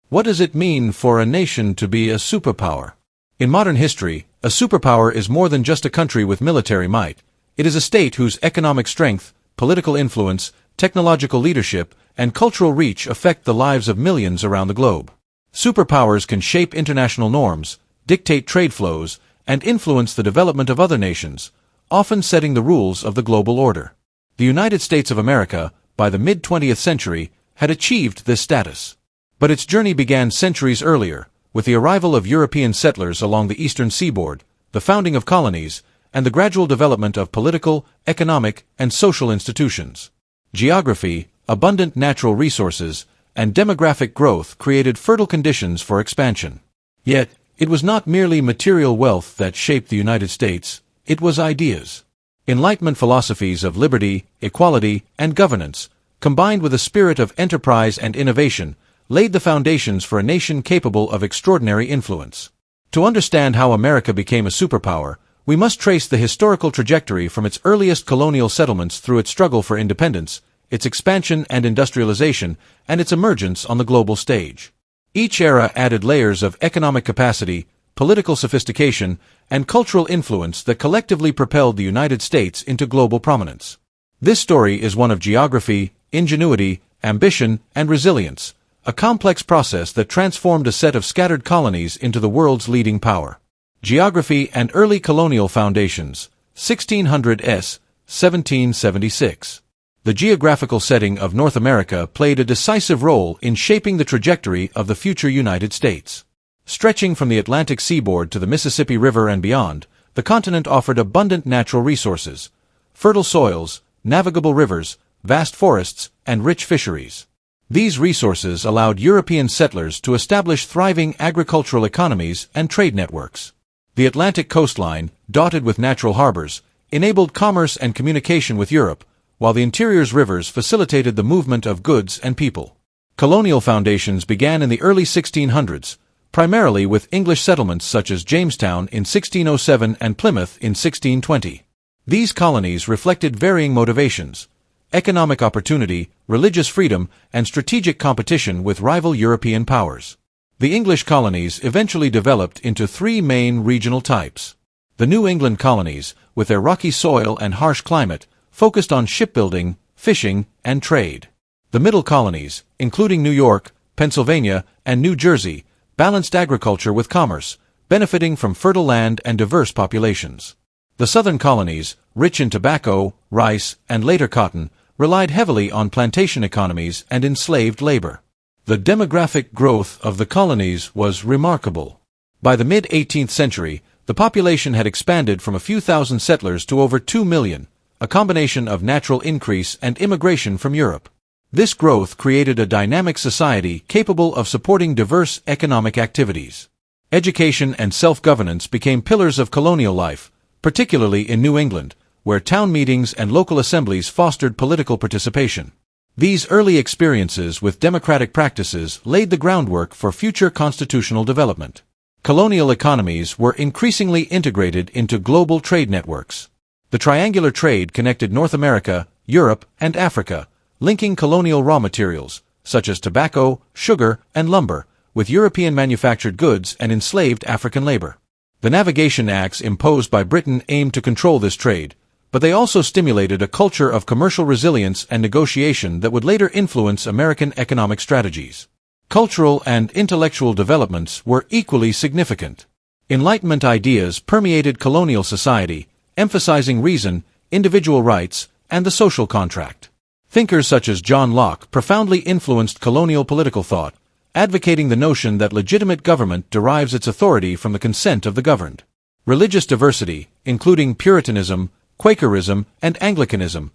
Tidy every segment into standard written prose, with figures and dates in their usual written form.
What does it mean for a nation to be a superpower? In modern history, a superpower is more than just a country with military might. It is a state whose economic strength, political influence, technological leadership, and cultural reach affect the lives of millions around the globe. Superpowers can shape international norms, dictate trade flows, and influence the development of other nations, often setting the rules of the global order. The United States of America, by the mid-20th century, had achieved this status. But its journey began centuries earlier, with the arrival of European settlers along the eastern seaboard, the founding of colonies, and the gradual development of political, economic, and social institutions. Geography, abundant natural resources, and demographic growth created fertile conditions for expansion. Yet, it was not merely material wealth that shaped the United States, it was ideas. Enlightenment philosophies of liberty, equality, and governance, combined with a spirit of enterprise and innovation, laid the foundations for a nation capable of extraordinary influence. To understand how America became a superpower, we must trace the historical trajectory from its earliest colonial settlements through its struggle for independence, its expansion and industrialization, and its emergence on the global stage. Each era added layers of economic capacity, political sophistication, and cultural influence that collectively propelled the United States into global prominence. This story is one of geography, ingenuity, ambition, and resilience, a complex process that transformed a set of scattered colonies into the world's leading power. Geography and Early Colonial Foundations, 1600s, 1776. The geographical setting of North America played a decisive role in shaping the trajectory of the future United States. Stretching from the Atlantic seaboard to the Mississippi River and beyond, the continent offered abundant natural resources, fertile soils, navigable rivers, vast forests, and rich fisheries. These resources allowed European settlers to establish thriving agricultural economies and trade networks. The Atlantic coastline, dotted with natural harbors, enabled commerce and communication with Europe, while the interior's rivers facilitated the movement of goods and people. Colonial foundations began in the early 1600s, primarily with English settlements such as Jamestown in 1607 and Plymouth in 1620. These colonies reflected varying motivations: economic opportunity, religious freedom, and strategic competition with rival European powers. The English colonies eventually developed into three main regional types. The New England colonies, with their rocky soil and harsh climate, focused on shipbuilding, fishing, and trade. The Middle colonies, including New York, Pennsylvania, and New Jersey, balanced agriculture with commerce, benefiting from fertile land and diverse populations. The Southern colonies, rich in tobacco, rice, and later cotton, relied heavily on plantation economies and enslaved labor. The demographic growth of the colonies was remarkable. By the mid-18th century, the population had expanded from a few thousand settlers to over 2 million, a combination of natural increase and immigration from Europe. This growth created a dynamic society capable of supporting diverse economic activities. Education and self-governance became pillars of colonial life, particularly in New England, where town meetings and local assemblies fostered political participation. These early experiences with democratic practices laid the groundwork for future constitutional development. Colonial economies were increasingly integrated into global trade networks. The triangular trade connected North America, Europe, and Africa, linking colonial raw materials, such as tobacco, sugar, and lumber, with European manufactured goods and enslaved African labor. The Navigation Acts imposed by Britain aimed to control this trade, but they also stimulated a culture of commercial resilience and negotiation that would later influence American economic strategies. Cultural and intellectual developments were equally significant. Enlightenment ideas permeated colonial society, emphasizing reason, individual rights, and the social contract. Thinkers such as John Locke profoundly influenced colonial political thought, advocating the notion that legitimate government derives its authority from the consent of the governed. Religious diversity, including Puritanism, Quakerism, and Anglicanism.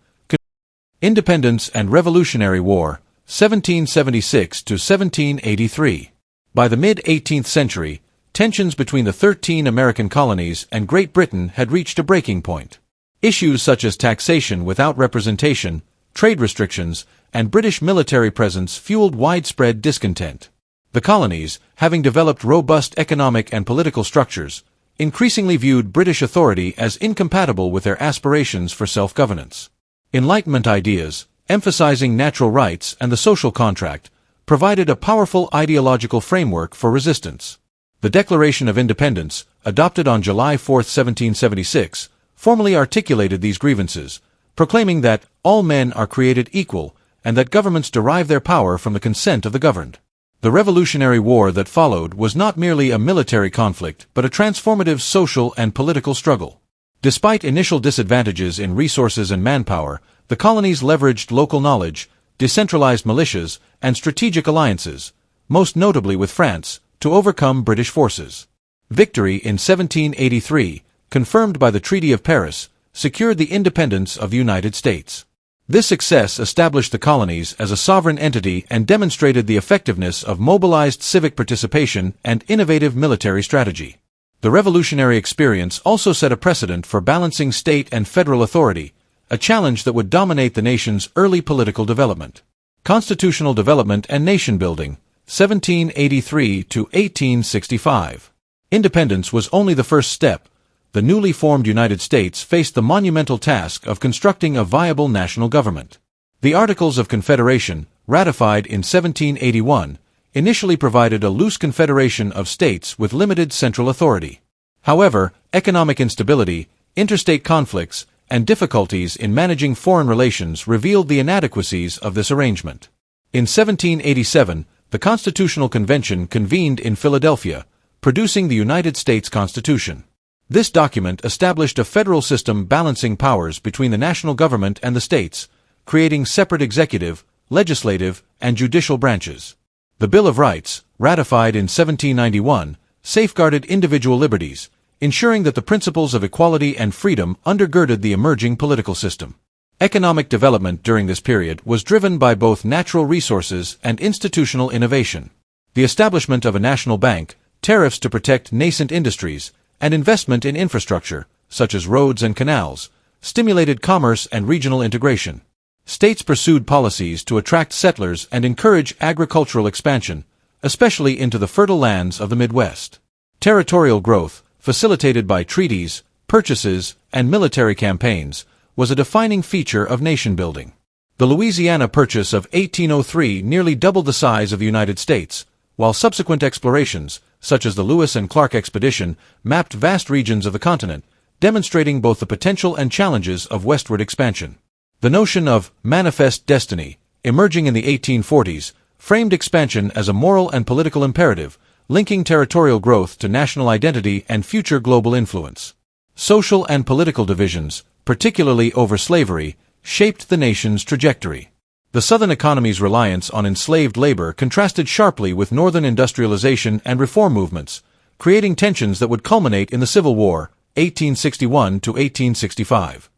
Independence and Revolutionary War, 1776 to 1783. By the mid-18th century, tensions between the 13 American colonies and Great Britain had reached a breaking point. Issues such as taxation without representation, trade restrictions, and British military presence fueled widespread discontent. The colonies, having developed robust economic and political structures, increasingly viewed British authority as incompatible with their aspirations for self-governance. Enlightenment ideas, emphasizing natural rights and the social contract, provided a powerful ideological framework for resistance. The Declaration of Independence, adopted on July 4, 1776, formally articulated these grievances, proclaiming that all men are created equal and that governments derive their power from the consent of the governed. The Revolutionary War that followed was not merely a military conflict but a transformative social and political struggle. Despite initial disadvantages in resources and manpower, the colonies leveraged local knowledge, decentralized militias, and strategic alliances, most notably with France, to overcome British forces. Victory in 1783, confirmed by the Treaty of Paris, secured the independence of the United States. This success established the colonies as a sovereign entity and demonstrated the effectiveness of mobilized civic participation and innovative military strategy. The revolutionary experience also set a precedent for balancing state and federal authority, a challenge that would dominate the nation's early political development. Constitutional development and nation building, 1783 to 1865. Independence was only the first step. The newly formed United States faced the monumental task of constructing a viable national government. The Articles of Confederation, ratified in 1781, initially provided a loose confederation of states with limited central authority. However, economic instability, interstate conflicts, and difficulties in managing foreign relations revealed the inadequacies of this arrangement. In 1787, the Constitutional Convention convened in Philadelphia, producing the United States Constitution. This document established a federal system balancing powers between the national government and the states, creating separate executive, legislative, and judicial branches. The Bill of Rights, ratified in 1791, safeguarded individual liberties, ensuring that the principles of equality and freedom undergirded the emerging political system. Economic development during this period was driven by both natural resources and institutional innovation. The establishment of a national bank, tariffs to protect nascent industries, and investment in infrastructure, such as roads and canals, stimulated commerce and regional integration. States pursued policies to attract settlers and encourage agricultural expansion, especially into the fertile lands of the Midwest. Territorial growth, facilitated by treaties, purchases, and military campaigns, was a defining feature of nation-building. The Louisiana Purchase of 1803 nearly doubled the size of the United States, while subsequent explorations, such as the Lewis and Clark expedition, mapped vast regions of the continent, demonstrating both the potential and challenges of westward expansion. The notion of manifest destiny, emerging in the 1840s, framed expansion as a moral and political imperative, linking territorial growth to national identity and future global influence. Social and political divisions, particularly over slavery, shaped the nation's trajectory. The Southern economy's reliance on enslaved labor contrasted sharply with Northern industrialization and reform movements, creating tensions that would culminate in the Civil War, 1861 to 1865.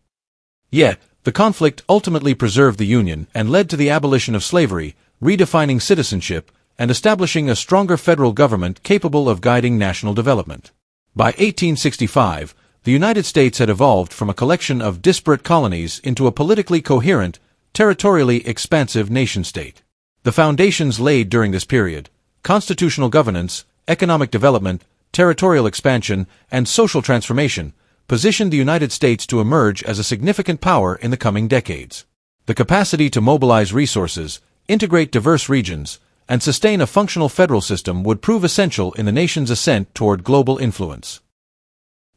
Yet, the conflict ultimately preserved the Union and led to the abolition of slavery, redefining citizenship, and establishing a stronger federal government capable of guiding national development. By 1865, the United States had evolved from a collection of disparate colonies into a politically coherent, territorially expansive nation-state. The foundations laid during this period, constitutional governance, economic development, territorial expansion, and social transformation, positioned the United States to emerge as a significant power in the coming decades. The capacity to mobilize resources, integrate diverse regions, and sustain a functional federal system would prove essential in the nation's ascent toward global influence.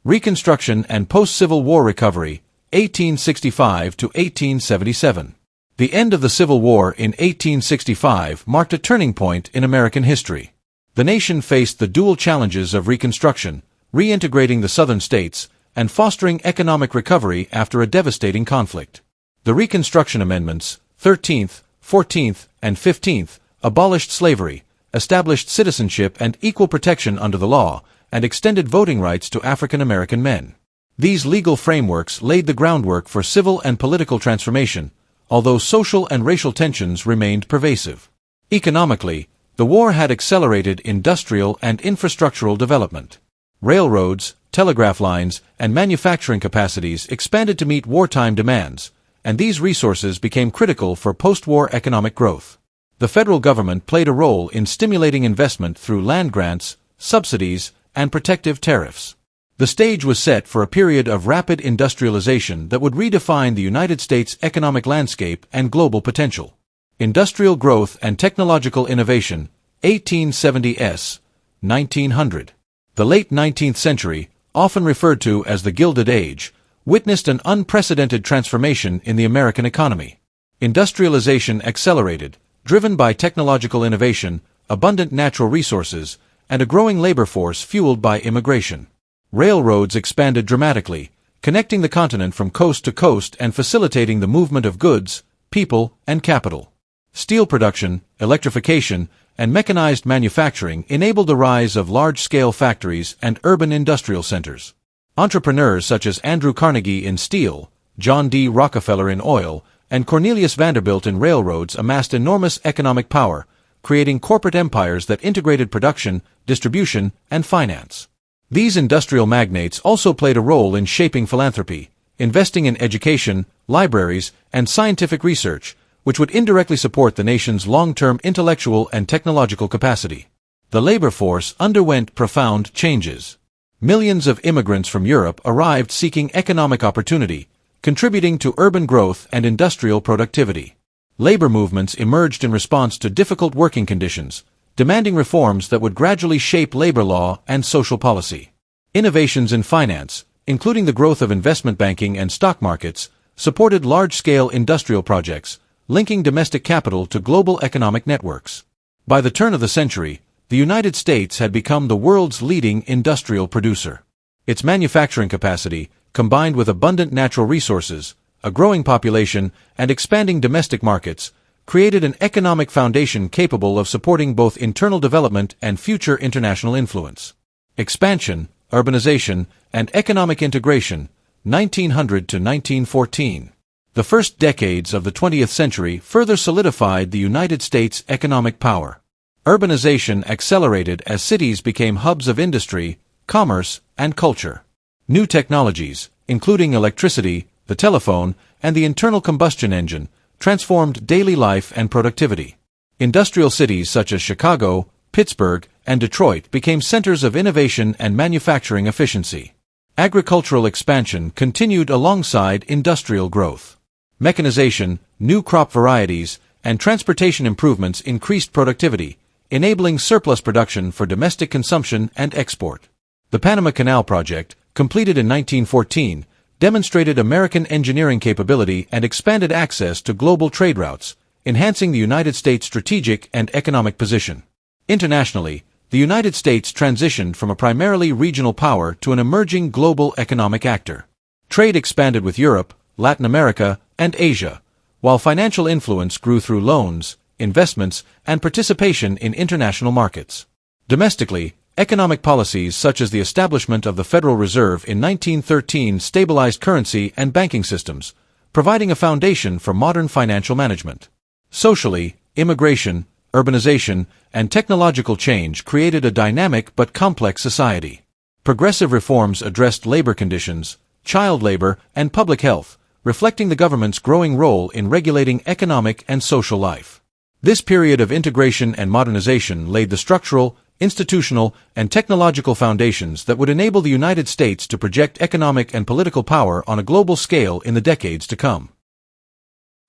Reconstruction and post-Civil War recovery, 1865 to 1877. The end of the Civil War in 1865 marked a turning point in American history. The nation faced the dual challenges of Reconstruction, reintegrating the Southern states, and fostering economic recovery after a devastating conflict. The Reconstruction Amendments, 13th, 14th, and 15th, abolished slavery, established citizenship and equal protection under the law, and extended voting rights to African American men. These legal frameworks laid the groundwork for civil and political transformation, although social and racial tensions remained pervasive. Economically, the war had accelerated industrial and infrastructural development. Railroads, telegraph lines, and manufacturing capacities expanded to meet wartime demands, and these resources became critical for post-war economic growth. The federal government played a role in stimulating investment through land grants, subsidies, and protective tariffs. The stage was set for a period of rapid industrialization that would redefine the United States' economic landscape and global potential. Industrial Growth and Technological Innovation, 1870s, 1900. The late 19th century, often referred to as the Gilded Age, witnessed an unprecedented transformation in the American economy. Industrialization accelerated, driven by technological innovation, abundant natural resources, and a growing labor force fueled by immigration. Railroads expanded dramatically, connecting the continent from coast to coast and facilitating the movement of goods, people, and capital. Steel production, electrification, and mechanized manufacturing enabled the rise of large-scale factories and urban industrial centers. Entrepreneurs such as Andrew Carnegie in steel, John D. Rockefeller in oil, and Cornelius Vanderbilt in railroads amassed enormous economic power, creating corporate empires that integrated production, distribution, and finance. These industrial magnates also played a role in shaping philanthropy, investing in education, libraries, and scientific research, which would indirectly support the nation's long-term intellectual and technological capacity. The labor force underwent profound changes. Millions of immigrants from Europe arrived seeking economic opportunity, contributing to urban growth and industrial productivity. Labor movements emerged in response to difficult working conditions, demanding reforms that would gradually shape labor law and social policy. Innovations in finance, including the growth of investment banking and stock markets, supported large-scale industrial projects, linking domestic capital to global economic networks. By the turn of the century, the United States had become the world's leading industrial producer. Its manufacturing capacity, combined with abundant natural resources, a growing population, and expanding domestic markets, created an economic foundation capable of supporting both internal development and future international influence. Expansion, urbanization, and economic integration, 1900 to 1914. The first decades of the 20th century further solidified the United States' economic power. Urbanization accelerated as cities became hubs of industry, commerce, and culture. New technologies, including electricity, the telephone, and the internal combustion engine, transformed daily life and productivity. Industrial cities such as Chicago, Pittsburgh, and Detroit became centers of innovation and manufacturing efficiency. Agricultural expansion continued alongside industrial growth. Mechanization, new crop varieties, and transportation improvements increased productivity, enabling surplus production for domestic consumption and export. The Panama Canal Project, completed in 1914, demonstrated American engineering capability and expanded access to global trade routes, enhancing the United States' strategic and economic position. Internationally, the United States transitioned from a primarily regional power to an emerging global economic actor. Trade expanded with Europe, Latin America, and Asia, while financial influence grew through loans, investments, and participation in international markets. Domestically, economic policies such as the establishment of the Federal Reserve in 1913 stabilized currency and banking systems, providing a foundation for modern financial management. Socially, immigration, urbanization, and technological change created a dynamic but complex society. Progressive reforms addressed labor conditions, child labor, and public health, reflecting the government's growing role in regulating economic and social life. This period of integration and modernization laid the structural, institutional, and technological foundations that would enable the United States to project economic and political power on a global scale in the decades to come.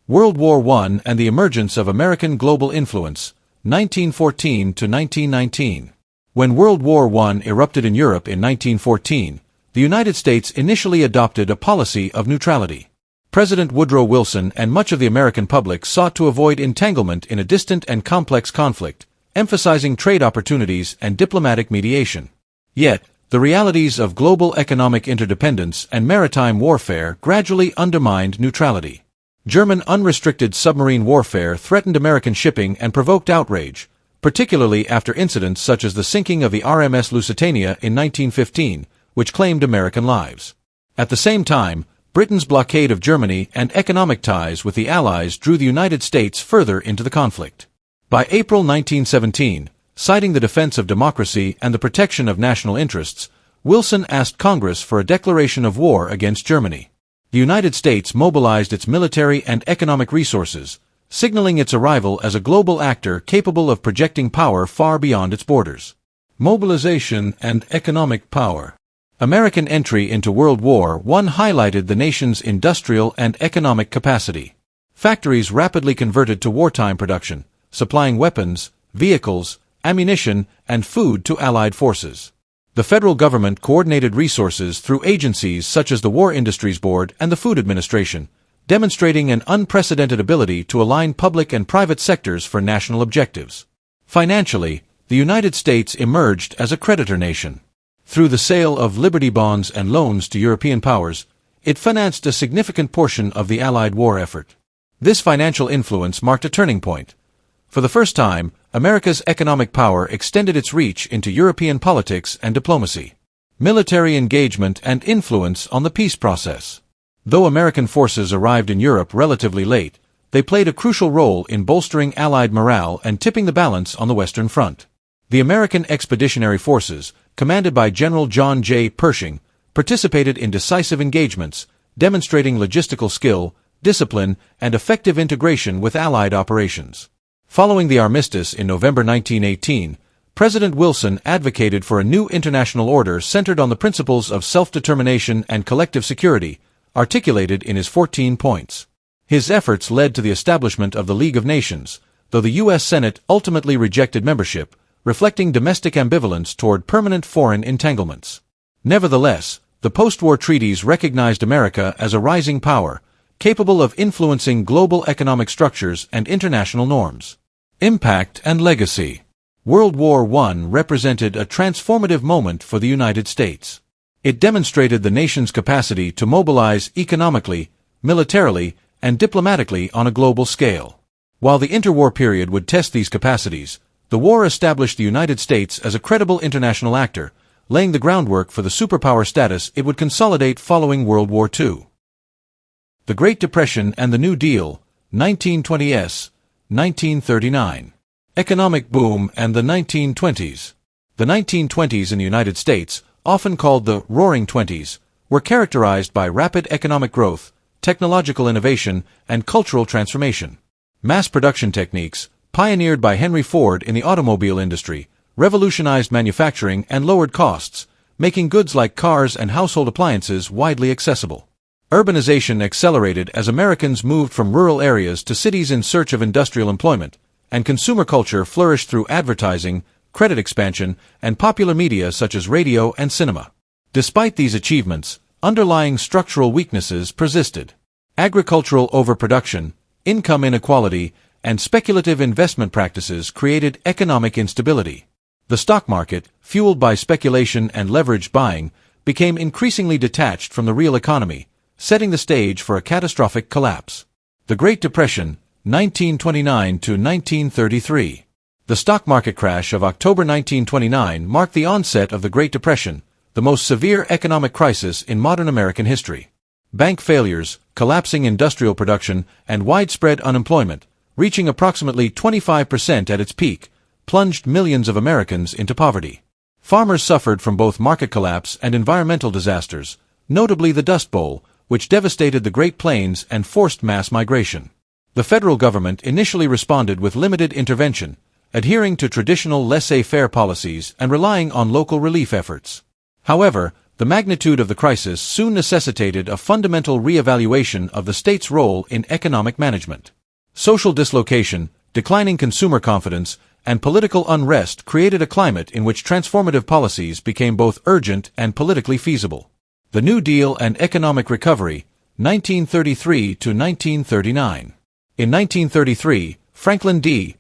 World War I and the emergence of American global influence, 1914 to 1919. When World War I erupted in Europe in 1914, the United States initially adopted a policy of neutrality. President Woodrow Wilson and much of the American public sought to avoid entanglement in a distant and complex conflict, emphasizing trade opportunities and diplomatic mediation. Yet, the realities of global economic interdependence and maritime warfare gradually undermined neutrality. German unrestricted submarine warfare threatened American shipping and provoked outrage, particularly after incidents such as the sinking of the RMS Lusitania in 1915, which claimed American lives. At the same time, Britain's blockade of Germany and economic ties with the Allies drew the United States further into the conflict. By April 1917, citing the defense of democracy and the protection of national interests, Wilson asked Congress for a declaration of war against Germany. The United States mobilized its military and economic resources, signaling its arrival as a global actor capable of projecting power far beyond its borders. Mobilization and economic power. American entry into World War I highlighted the nation's industrial and economic capacity. Factories rapidly converted to wartime production, supplying weapons, vehicles, ammunition, and food to Allied forces. The federal government coordinated resources through agencies such as the War Industries Board and the Food Administration, demonstrating an unprecedented ability to align public and private sectors for national objectives. Financially, the United States emerged as a creditor nation. Through the sale of Liberty bonds and loans to European powers, it financed a significant portion of the Allied war effort. This financial influence marked a turning point. For the first time, America's economic power extended its reach into European politics and diplomacy, military engagement, and influence on the peace process. Though American forces arrived in Europe relatively late, they played a crucial role in bolstering Allied morale and tipping the balance on the Western Front. The American Expeditionary Forces, commanded by General John J. Pershing, participated in decisive engagements, demonstrating logistical skill, discipline, and effective integration with Allied operations. Following the armistice in November 1918, President Wilson advocated for a new international order centered on the principles of self-determination and collective security, articulated in his 14 points. His efforts led to the establishment of the League of Nations, though the U.S. Senate ultimately rejected membership, reflecting domestic ambivalence toward permanent foreign entanglements. Nevertheless, the post-war treaties recognized America as a rising power, capable of influencing global economic structures and international norms. Impact and legacy. World War I represented a transformative moment for the United States. It demonstrated the nation's capacity to mobilize economically, militarily, and diplomatically on a global scale. While the interwar period would test these capacities, the war established the United States as a credible international actor, laying the groundwork for the superpower status it would consolidate following World War II. The Great Depression and the New Deal, 1920s, 1939. Economic boom and the 1920s. The 1920s in the United States, often called the Roaring Twenties, were characterized by rapid economic growth, technological innovation, and cultural transformation. Mass production techniques, pioneered by Henry Ford in the automobile industry, revolutionized manufacturing and lowered costs, making goods like cars and household appliances widely accessible. Urbanization accelerated as Americans moved from rural areas to cities in search of industrial employment, and consumer culture flourished through advertising, credit expansion, and popular media such as radio and cinema. Despite these achievements, underlying structural weaknesses persisted. Agricultural overproduction, income inequality, and speculative investment practices created economic instability. The stock market, fueled by speculation and leveraged buying, became increasingly detached from the real economy, setting the stage for a catastrophic collapse. The Great Depression, 1929 to 1933. The stock market crash of October 1929 marked the onset of the Great Depression, the most severe economic crisis in modern American history. Bank failures, collapsing industrial production, and widespread unemployment, reaching approximately 25% at its peak, plunged millions of Americans into poverty. Farmers suffered from both market collapse and environmental disasters, notably the Dust Bowl, which devastated the Great Plains and forced mass migration. The federal government initially responded with limited intervention, adhering to traditional laissez-faire policies and relying on local relief efforts. However, the magnitude of the crisis soon necessitated a fundamental re-evaluation of the state's role in economic management. Social dislocation, declining consumer confidence, and political unrest created a climate in which transformative policies became both urgent and politically feasible. The New Deal and Economic Recovery, 1933 to 1939. In 1933, Franklin D.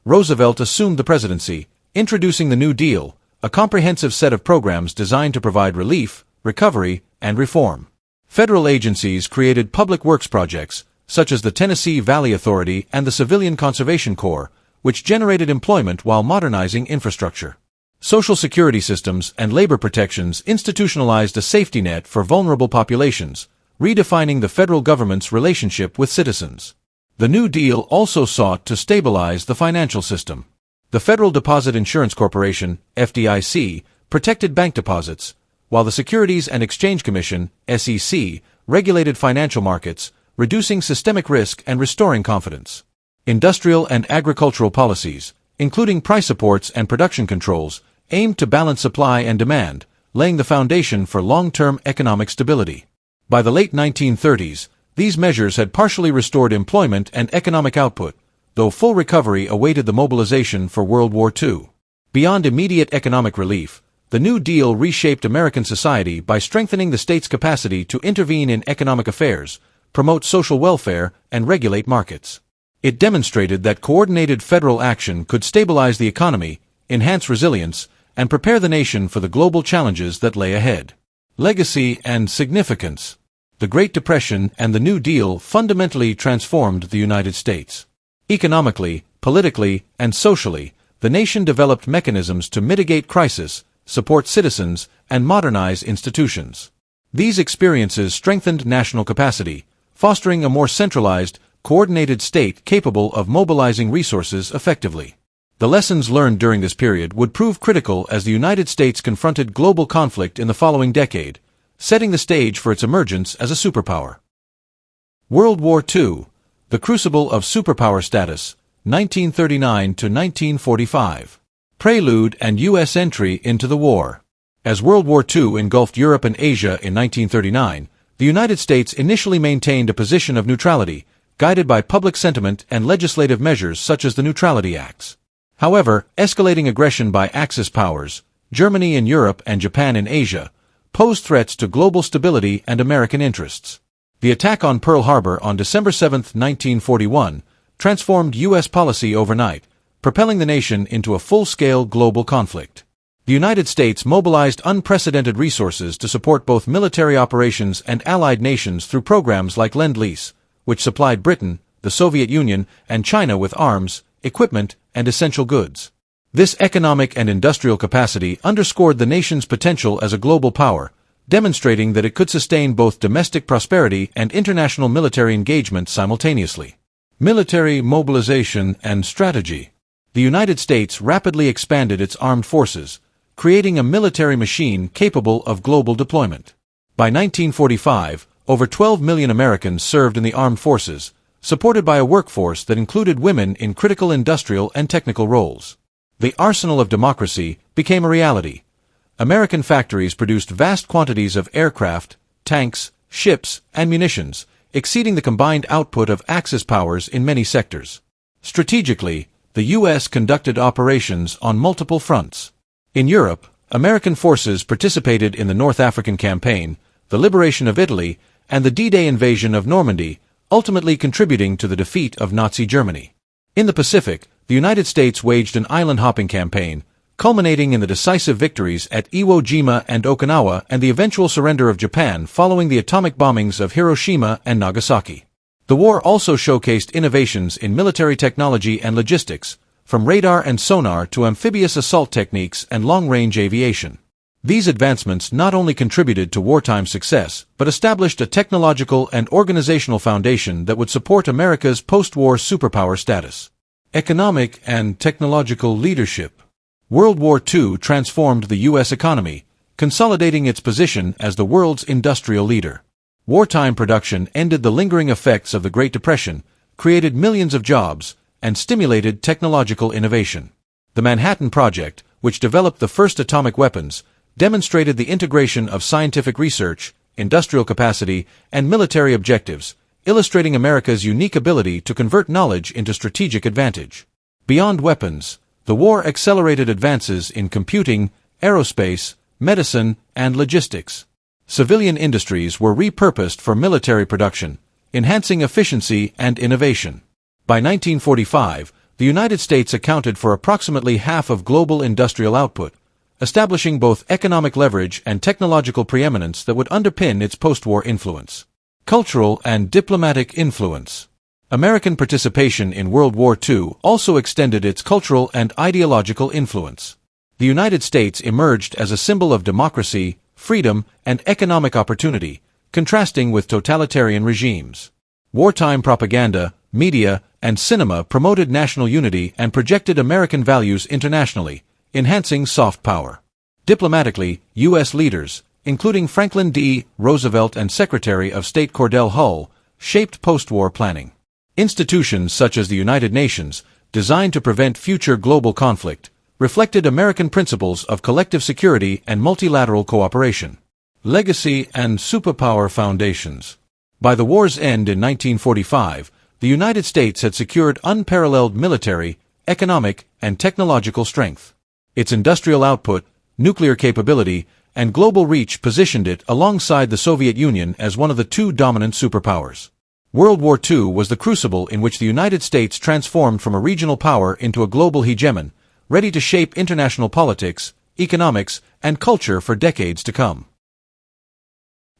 Roosevelt assumed the presidency, introducing the New Deal, a comprehensive set of programs designed to provide relief, recovery, and reform. Federal agencies created public works projects, such as the Tennessee Valley Authority and the Civilian Conservation Corps, which generated employment while modernizing infrastructure. Social security systems and labor protections institutionalized a safety net for vulnerable populations, redefining the federal government's relationship with citizens. The New Deal also sought to stabilize the financial system. The Federal Deposit Insurance Corporation, FDIC, protected bank deposits, while the Securities and Exchange Commission, SEC, regulated financial markets, reducing systemic risk and restoring confidence. Industrial and agricultural policies, including price supports and production controls, aimed to balance supply and demand, laying the foundation for long-term economic stability. By the late 1930s, These measures had partially restored employment and economic output, though full recovery awaited the mobilization for World War II. Beyond immediate economic relief, the New Deal reshaped American society by strengthening the state's capacity to intervene in economic affairs, promote social welfare, and regulate markets. It demonstrated that coordinated federal action could stabilize the economy, enhance resilience, and prepare the nation for the global challenges that lay ahead. Legacy and significance. The Great Depression and the New Deal fundamentally transformed the United States. Economically, politically, and socially, the nation developed mechanisms to mitigate crisis, support citizens, and modernize institutions. These experiences strengthened national capacity, fostering a more centralized, coordinated state capable of mobilizing resources effectively. The lessons learned during this period would prove critical as the United States confronted global conflict in the following decade, setting the stage for its emergence as a superpower. World War II, the crucible of superpower status, 1939 to 1945. Prelude and U.S. entry into the war. As World War II engulfed Europe and Asia in 1939, the United States initially maintained a position of neutrality, guided by public sentiment and legislative measures such as the Neutrality Acts. However, escalating aggression by Axis powers, Germany in Europe and Japan in Asia, posed threats to global stability and American interests. The attack on Pearl Harbor on December 7, 1941, transformed U.S. policy overnight, propelling the nation into a full-scale global conflict. The United States mobilized unprecedented resources to support both military operations and allied nations through programs like Lend-Lease, which supplied Britain, the Soviet Union, and China with arms, equipment, and essential goods. This economic and industrial capacity underscored the nation's potential as a global power, demonstrating that it could sustain both domestic prosperity and international military engagement simultaneously. Military mobilization and strategy. The United States rapidly expanded its armed forces, creating a military machine capable of global deployment. By 1945, over 12 million Americans served in the armed forces, supported by a workforce that included women in critical industrial and technical roles. The arsenal of democracy became a reality. American factories produced vast quantities of aircraft, tanks, ships, and munitions, exceeding the combined output of Axis powers in many sectors. Strategically, the U.S. conducted operations on multiple fronts. In Europe, American forces participated in the North African Campaign, the liberation of Italy, and the D-Day invasion of Normandy, ultimately contributing to the defeat of Nazi Germany. In the Pacific, the United States waged an island-hopping campaign, culminating in the decisive victories at Iwo Jima and Okinawa and the eventual surrender of Japan following the atomic bombings of Hiroshima and Nagasaki. The war also showcased innovations in military technology and logistics, from radar and sonar to amphibious assault techniques and long-range aviation. These advancements not only contributed to wartime success, but established a technological and organizational foundation that would support America's post-war superpower status. Economic and technological leadership. World War II transformed the U.S. economy, consolidating its position as the world's industrial leader. Wartime production ended the lingering effects of the Great Depression, created millions of jobs, and stimulated technological innovation. The Manhattan Project, which developed the first atomic weapons, demonstrated the integration of scientific research, industrial capacity, and military objectives, illustrating America's unique ability to convert knowledge into strategic advantage. Beyond weapons, the war accelerated advances in computing, aerospace, medicine, and logistics. Civilian industries were repurposed for military production, enhancing efficiency and innovation. By 1945, the United States accounted for approximately half of global industrial output, establishing both economic leverage and technological preeminence that would underpin its post-war influence. Cultural and diplomatic influence. American participation in World War II also extended its cultural and ideological influence. The United States emerged as a symbol of democracy, freedom, and economic opportunity, contrasting with totalitarian regimes. Wartime propaganda, media, and cinema promoted national unity and projected American values internationally, enhancing soft power. Diplomatically, U.S. leaders, including Franklin D. Roosevelt and Secretary of State Cordell Hull, shaped post-war planning. Institutions such as the United Nations, designed to prevent future global conflict, reflected American principles of collective security and multilateral cooperation. Legacy and superpower foundations. By the war's end in 1945, the United States had secured unparalleled military, economic, and technological strength. Its industrial output, nuclear capability, and global reach positioned it alongside the Soviet Union as one of the two dominant superpowers. World War II was the crucible in which the United States transformed from a regional power into a global hegemon, ready to shape international politics, economics, and culture for decades to come.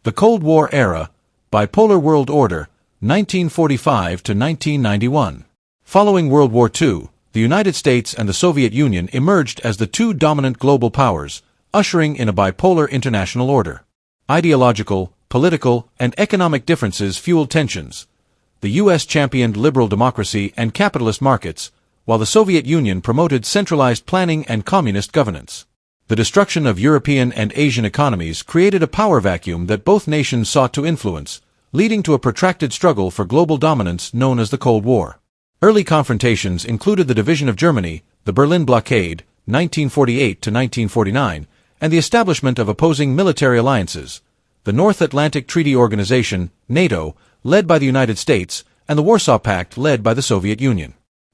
The Cold War Era, Bipolar World Order, 1945 to 1991. Following World War II, the United States and the Soviet Union emerged as the two dominant global powers, ushering in a bipolar international order. Ideological, political, and economic differences fueled tensions. The U.S. championed liberal democracy and capitalist markets, while the Soviet Union promoted centralized planning and communist governance. The destruction of European and Asian economies created a power vacuum that both nations sought to influence, leading to a protracted struggle for global dominance known as the Cold War. Early confrontations included the division of Germany, the Berlin Blockade, 1948 to 1949, and the establishment of opposing military alliances, the North Atlantic Treaty Organization, NATO, led by the United States, and the Warsaw Pact led by the Soviet Union.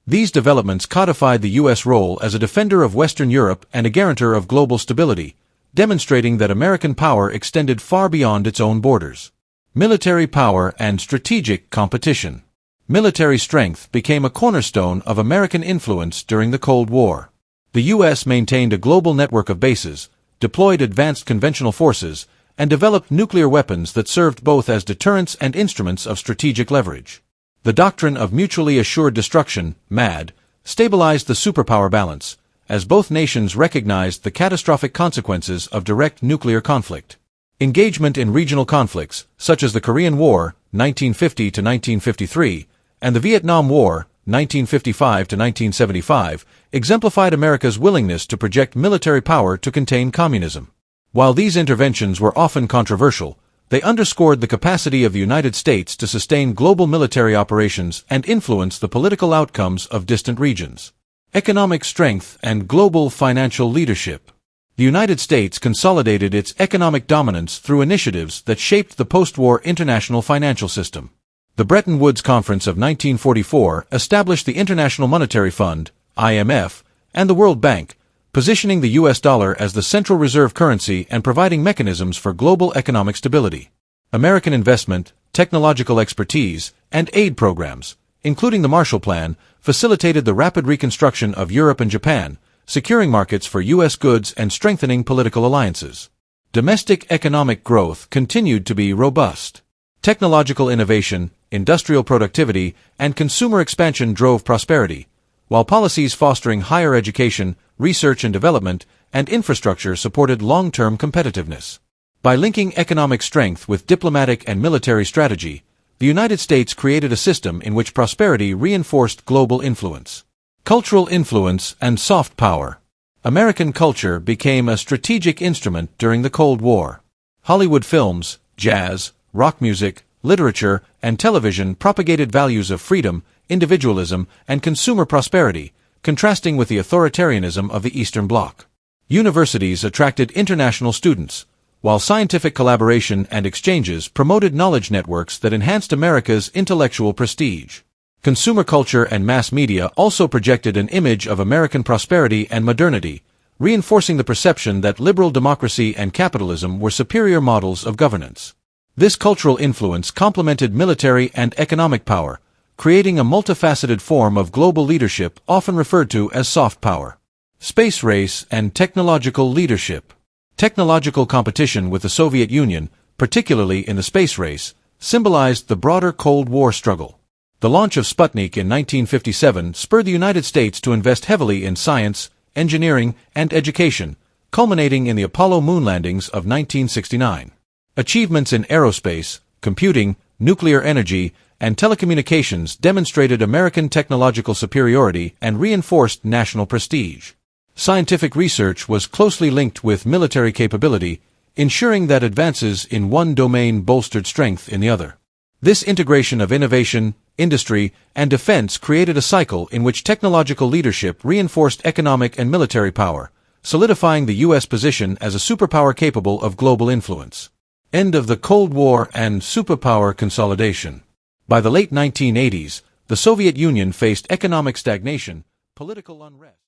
These developments codified the U.S. role as a defender of Western Europe and a guarantor of global stability, demonstrating that American power extended far beyond its own borders. Military power and strategic competition. Military strength became a cornerstone of American influence during the Cold War. The U.S. maintained a global network of bases, deployed advanced conventional forces, and developed nuclear weapons that served both as deterrents and instruments of strategic leverage. The doctrine of mutually assured destruction, MAD, stabilized the superpower balance, as both nations recognized the catastrophic consequences of direct nuclear conflict. Engagement in regional conflicts, such as the Korean War, 1950 to 1953, and the Vietnam War, 1955 to 1975, exemplified America's willingness to project military power to contain communism. While these interventions were often controversial, they underscored the capacity of the United States to sustain global military operations and influence the political outcomes of distant regions. Economic strength and global financial leadership. The United States consolidated its economic dominance through initiatives that shaped the post-war international financial system. The Bretton Woods Conference of 1944 established the International Monetary Fund, IMF, and the World Bank, positioning the U.S. dollar as the central reserve currency and providing mechanisms for global economic stability. American investment, technological expertise, and aid programs, including the Marshall Plan, facilitated the rapid reconstruction of Europe and Japan, securing markets for U.S. goods and strengthening political alliances. Domestic economic growth continued to be robust. Technological innovation, industrial productivity, and consumer expansion drove prosperity, while policies fostering higher education, research and development, and infrastructure supported long-term competitiveness. By linking economic strength with diplomatic and military strategy, the United States created a system in which prosperity reinforced global influence. Cultural influence and soft power. American culture became a strategic instrument during the Cold War. Hollywood films, jazz, rock music, literature, and television propagated values of freedom, individualism, and consumer prosperity, contrasting with the authoritarianism of the Eastern Bloc. Universities attracted international students, while scientific collaboration and exchanges promoted knowledge networks that enhanced America's intellectual prestige. Consumer culture and mass media also projected an image of American prosperity and modernity, reinforcing the perception that liberal democracy and capitalism were superior models of governance. This cultural influence complemented military and economic power, creating a multifaceted form of global leadership often referred to as soft power. Space race and technological leadership. Technological competition with the Soviet Union, particularly in the space race, symbolized the broader Cold War struggle. The launch of Sputnik in 1957 spurred the United States to invest heavily in science, engineering, and education, culminating in the Apollo moon landings of 1969. Achievements in aerospace, computing, nuclear energy, and telecommunications demonstrated American technological superiority and reinforced national prestige. Scientific research was closely linked with military capability, ensuring that advances in one domain bolstered strength in the other. This integration of innovation, industry, and defense created a cycle in which technological leadership reinforced economic and military power, solidifying the U.S. position as a superpower capable of global influence. End of the Cold War and superpower consolidation. By the late 1980s, the Soviet Union faced economic stagnation, political unrest.